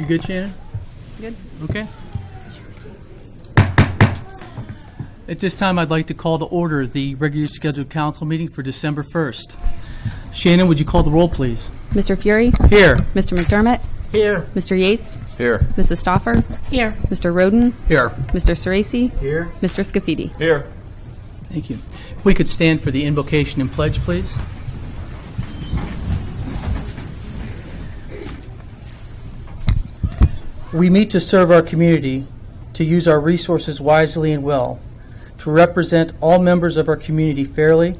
You good, Shannon? Good. Okay. At this time, I'd like to call to order the regularly scheduled council meeting for December 1st. Shannon, would you call the roll, please? Mr. Fury? Here. Mr. McDermott? Here. Mr. Yates? Here. Mrs. Stauffer? Here. Mr. Roden? Here. Mr. Ceresi? Here. Mr. Scafidi? Here. Thank you. If we could stand for the invocation and pledge, please. We meet to serve our community, to use our resources wisely and well, to represent all members of our community fairly,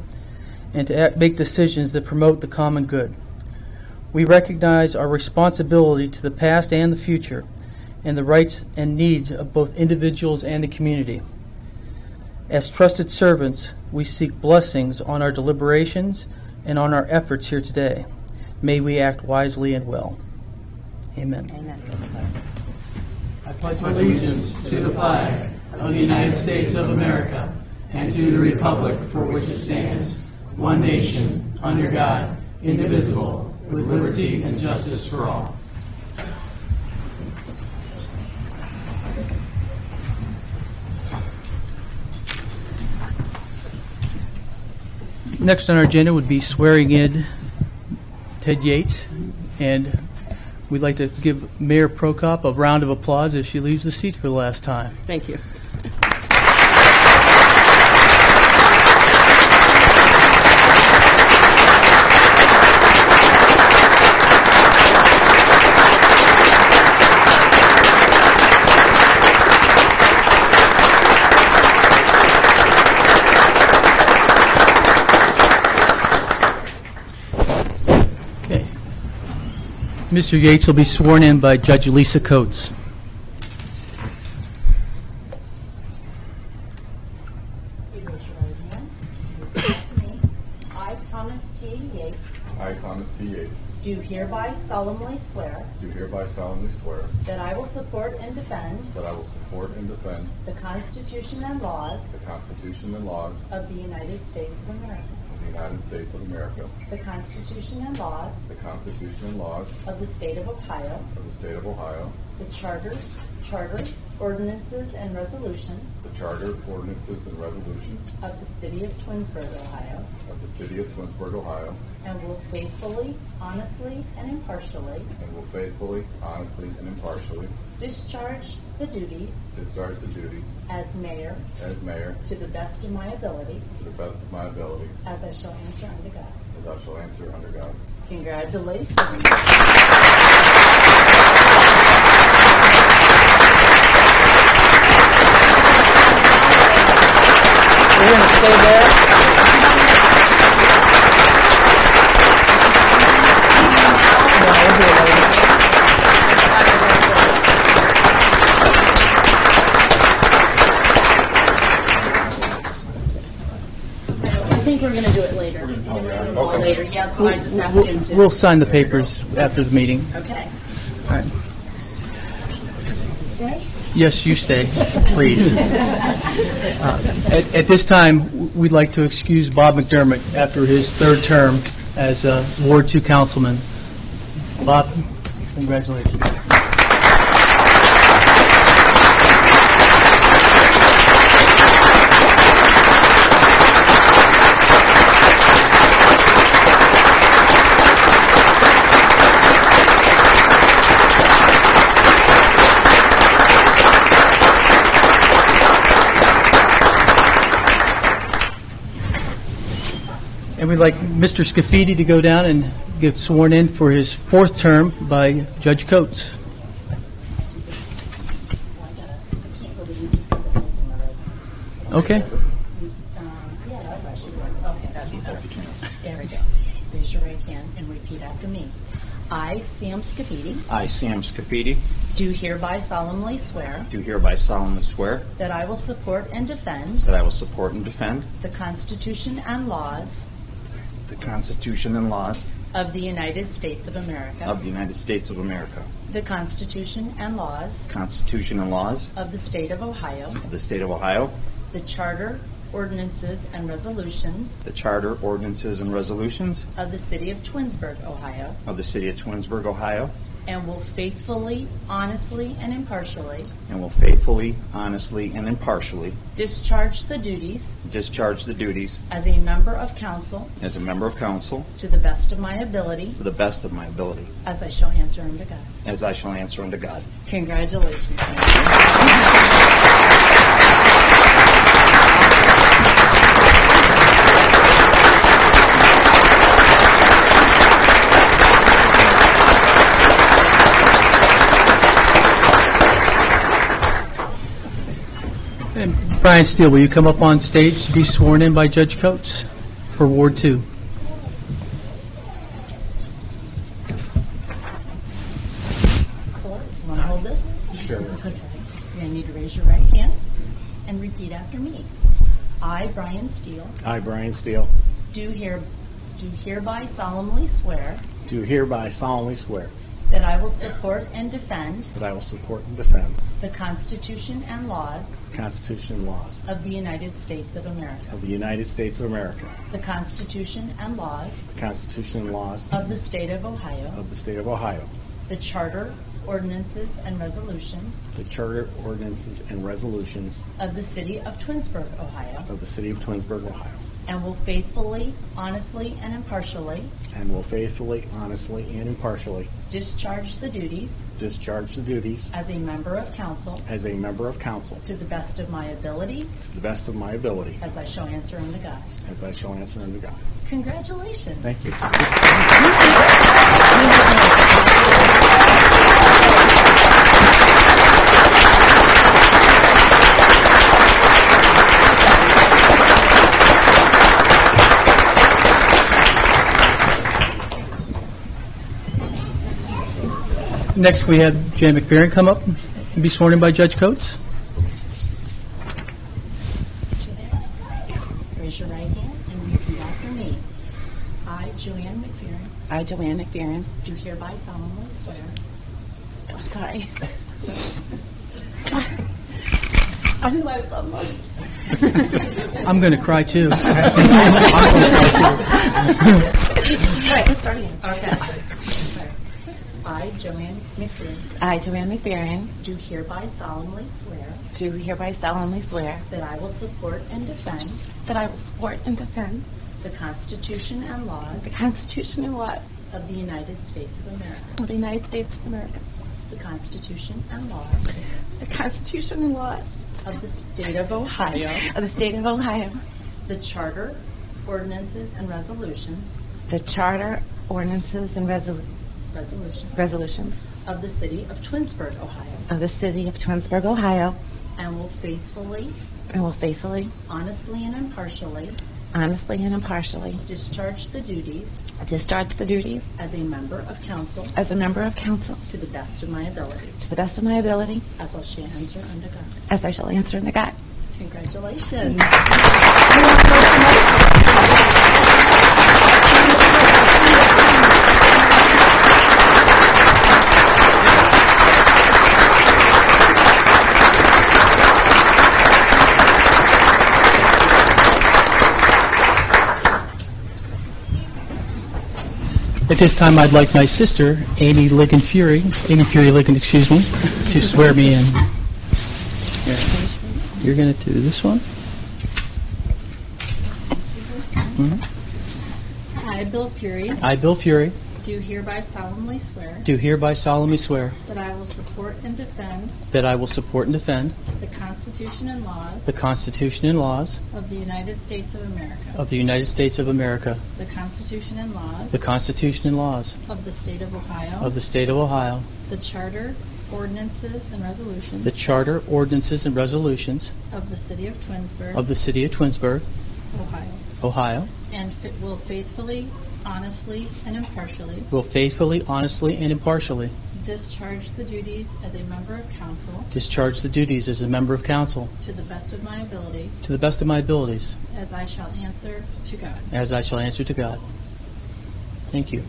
and to make decisions that promote the common good. We recognize our responsibility to the past and the future, and the rights and needs of both individuals and the community. As trusted servants, we seek blessings on our deliberations and on our efforts here today. May we act wisely and well. Amen. Amen. I pledge allegiance to the flag of the United States of America and to the republic for which it stands, one nation, under God, indivisible, with liberty and justice for all. Next on our agenda would be swearing in Ted Yates, and we'd like to give Mayor Prokop a round of applause as she leaves the seat for the last time. Thank you. Mr. Yates will be sworn in by Judge Lisa Coates. I, Thomas T. Yates, I, Thomas T. Yates, do hereby solemnly swear that I will support and defend the Constitution and laws Constitution and laws of the United States of America, of the United States of America, the Constitution and laws the Constitution and laws of the State of Ohio, of the State of Ohio, the charter, ordinances, and resolutions the Charter, ordinances, and resolutions of the City of Twinsburg, Ohio, of the City of Twinsburg, Ohio, and will faithfully, honestly, and impartially discharge the duties as mayor to the best of my ability, as I shall answer under God. Congratulations. We're going to stay there. I think we're going to do it later. Later, yeah, that's what I just asked him to. We'll sign the papers after the meeting. Okay. All right. Stay? Yes, you stay, please. At this time, we'd like to excuse Bob McDermott after his third term as Ward 2 councilman. Bob, congratulations. And we'd like Mr. Scafidi to go down and get sworn in for his fourth term by Judge Coates. Okay. There we go. Raise your right hand and repeat after me. I, Sam Scafidi, I, Sam Scafidi, do hereby solemnly swear that that I will support and defend I will support and defend the Constitution and laws the Constitution and laws of the United States of America, of the United States of America, the Constitution and laws Constitution and laws of the State of Ohio, of the State of Ohio, the Charter, ordinances, and resolutions the Charter, ordinances, and resolutions of the City of Twinsburg, Ohio, of the City of Twinsburg, Ohio, and will faithfully, honestly, and impartially discharge the duties as a member of council to the best of my ability, as I shall answer unto God. Congratulations. And Brian Steele, will you come up on stage to be sworn in by Judge Coates for Ward 2? You want to hold this? Sure. Okay. You're going to need to raise your right hand and repeat after me. I, Brian Steele, do hereby solemnly swear that I will support and defend the Constitution and laws of the United States of America, the Constitution and laws of the State of Ohio, the Charter, ordinances, and resolutions of the City of Twinsburg, Ohio, and will faithfully, honestly, and impartially discharge the duties as a member of council to the best of my ability, as I shall answer unto God. Congratulations. Thank you. Next, we have Jan McPherson come up and be sworn in by Judge Coates. Raise your right hand and repeat after me. I, Joanne McPherson, do hereby solemnly swear. I'm sorry. I knew I was almost. I'm going to cry too. Right, let's start again. Okay. I, Joanne McPherson, do hereby solemnly swear that I will support and defend the Constitution and laws of the United States of America, the Constitution and laws of the State of Ohio, the Charter, ordinances, and resolutions of the City of Twinsburg, Ohio, and will faithfully, honestly, and impartially discharge the duties as a member of council to the best of my ability, as I shall answer unto God. Congratulations. At this time, I'd like my sister, Amy Fury Ligon, to swear me in. You're going to do this one. Mm-hmm. I, Bill Fury, do hereby solemnly swear that I will support and defend the Constitution and laws of the United States of America, the Constitution and laws of the State of Ohio, the Charter, ordinances, and resolutions of the City of Twinsburg, Ohio, and will faithfully, honestly, and impartially discharge the duties as a member of council to the best of my abilities, as I shall answer to God. Thank you.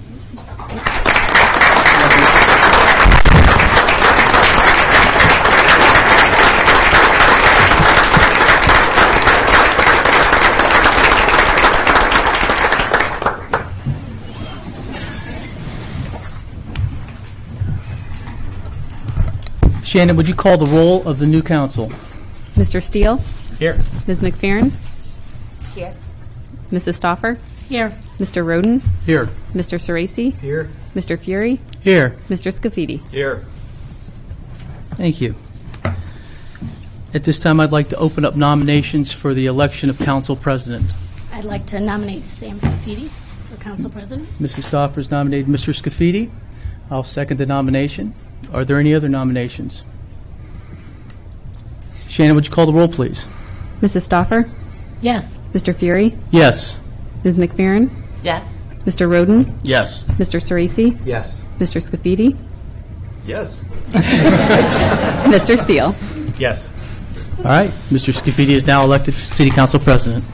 Shannon, would you call the roll of the new council? Mr. Steele? Here. Ms. McFerrin? Here. Mrs. Stoffer? Here. Mr. Roden? Here. Mr. Ceresi? Here. Mr. Fury? Here. Mr. Scafidi? Here. Thank you. At this time, I'd like to open up nominations for the election of council president. I'd like to nominate Sam Scafidi for council president. Mrs. Stoffer's nominated Mr. Scafidi. I'll second the nomination. Are there any other nominations? Shannon, would you call the roll, please? Mrs. Stoffer? Yes. Mr. Fury? Yes. Ms. McFerrin? Yes. Mr. Roden? Yes. Mr. Ceresi? Yes. Mr. Scafidi? Yes. Mr. Steele? Yes. All right. Mr. Scafidi is now elected city council president.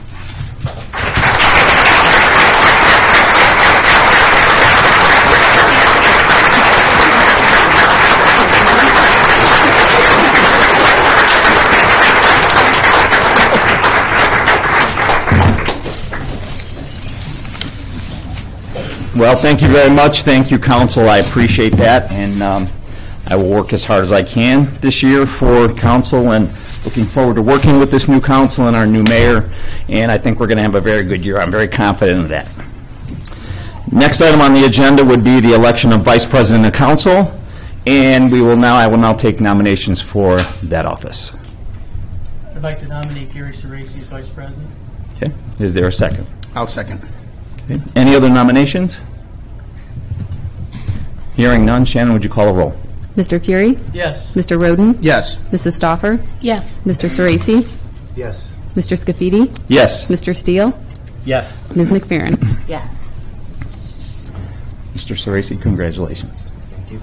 Well, thank you very much. Thank you, council. I appreciate that, and I will work as hard as I can this year for council, and looking forward to working with this new council and our new mayor, and I think we're going to have a very good year. I'm very confident of that. Next item on the agenda would be the election of vice president of council, and I will now take nominations for that office. I'd like to nominate Gary Ceresi as vice president. Okay. Is there a second? I'll second. Okay. Any other nominations? Hearing none, Shannon, would you call a roll? Mr. Fury? Yes. Mr. Roden? Yes. Mrs. Stoffer? Yes. Mr. Ceresi? Yes. Mr. Scafidi? Yes. Mr. Steele? Yes. Ms. McFerrin? Yes. Mr. Ceresi, congratulations. Thank you.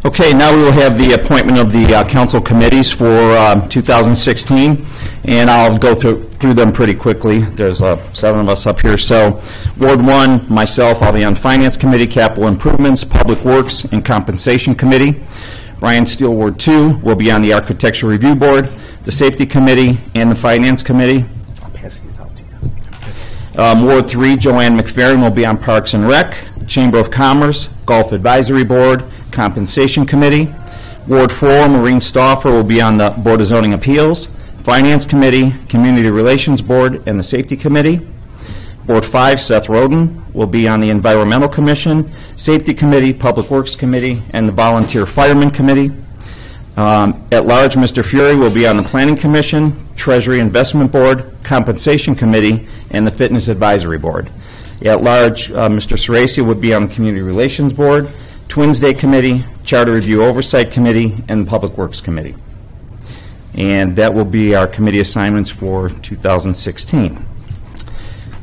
Okay, now we will have the appointment of the council committees for 2016, and I'll go through them pretty quickly. There's 7 of us up here. So, Ward 1, myself, I'll be on Finance Committee, Capital Improvements, Public Works, and Compensation Committee. Brian Steele, Ward 2, will be on the Architecture Review Board, the Safety Committee, and the Finance Committee. I'll pass these out to you. Ward 3, Joanne McFerrin will be on Parks and Rec, Chamber of Commerce, Golf Advisory Board, Compensation Committee. Ward 4, Maureen Stoffer will be on the Board of Zoning Appeals, Finance Committee, Community Relations Board, and the Safety Committee. Ward 5, Seth Roden will be on the Environmental Commission, Safety Committee, Public Works Committee, and the Volunteer Fireman Committee. At large, Mr. Fury will be on the Planning Commission, Treasury Investment Board, Compensation Committee, and the Fitness Advisory Board. At large, Mr. Ceresi would be on the Community Relations Board, Twins Day Committee, Charter Review Oversight Committee, and Public Works Committee. And that will be our committee assignments for 2016.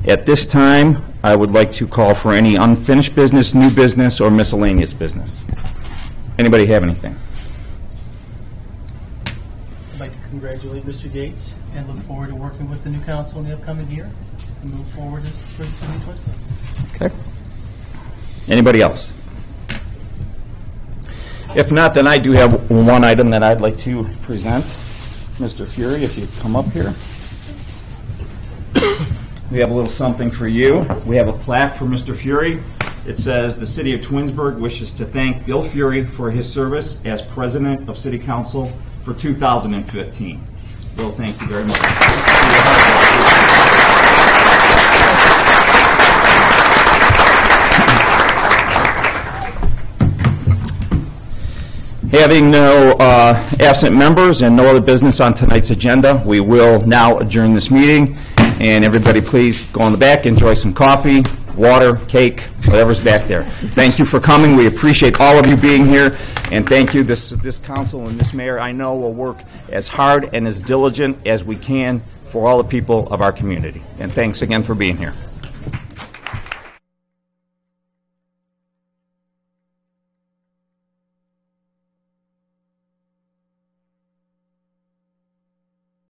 At this time, I would like to call for any unfinished business, new business, or miscellaneous business. Anybody have anything? I'd like to congratulate Mr. Gates and look forward to working with the new council in the upcoming year and move forward for the city of Twinsburg. Okay. Anybody else? If not, then I do have one item that I'd like to present. Mr. Fury, if you'd come up here. We have a little something for you. We have a plaque for Mr. Fury. It says, "The City of Twinsburg wishes to thank Bill Fury for his service as President of City Council for 2015. Bill, thank you very much. Having no absent members and no other business on tonight's agenda, we will now adjourn this meeting. And everybody please go in the back, enjoy some coffee, water, cake, whatever's back there. Thank you for coming. We appreciate all of you being here. And thank you. This council and this mayor, I know, will work as hard and as diligent as we can for all the people of our community. And thanks again for being here.